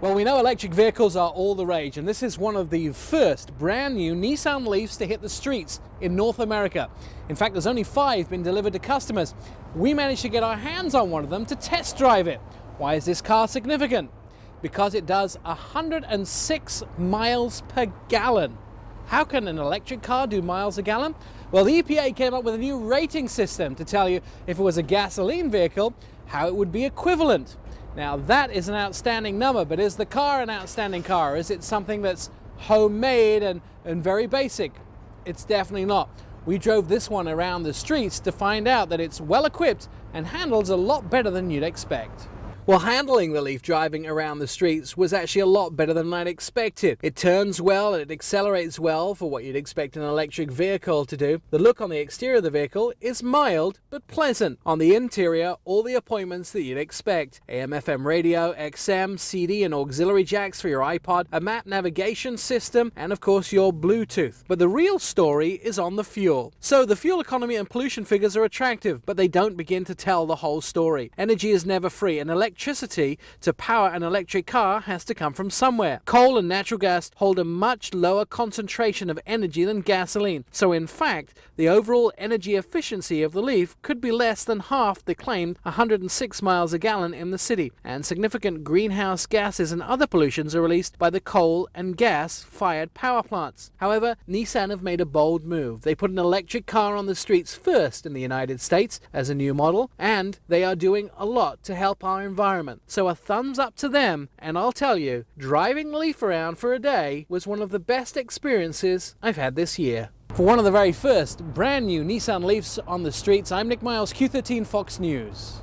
Well, we know electric vehicles are all the rage, and this is one of the first brand new Nissan Leafs to hit the streets in North America. In fact, there's only 5 been delivered to customers. We managed to get our hands on one of them to test drive it. Why is this car significant? Because it does 106 miles per gallon. How can an electric car do miles a gallon? Well, the EPA came up with a new rating system to tell you if it was a gasoline vehicle, how it would be equivalent. Now that is an outstanding number, but is the car an outstanding car? Is it something that's homemade and very basic? It's definitely not. We drove this one around the streets to find out that it's well equipped and handles a lot better than you'd expect. Well, handling the Leaf driving around the streets was actually a lot better than I'd expected. It turns well, it accelerates well for what you'd expect an electric vehicle to do. The look on the exterior of the vehicle is mild but pleasant. On the interior, all the appointments that you'd expect. AM/FM radio, XM, CD and auxiliary jacks for your iPod, a map navigation system, and of course your Bluetooth. But the real story is on the fuel. So the fuel economy and pollution figures are attractive, but they don't begin to tell the whole story. Energy is never free, and electricity to power an electric car has to come from somewhere. Coal and natural gas hold a much lower concentration of energy than gasoline. So in fact, the overall energy efficiency of the Leaf could be less than half the claimed 106 miles a gallon in the city. And significant greenhouse gases and other pollutions are released by the coal and gas-fired power plants. However, Nissan have made a bold move. They put an electric car on the streets first in the United States as a new model, and they are doing a lot to help our environment. So a thumbs up to them, and I'll tell you, driving the Leaf around for a day was one of the best experiences I've had this year. For one of the very first brand new Nissan Leafs on the streets, I'm Nick Miles, Q13 Fox News.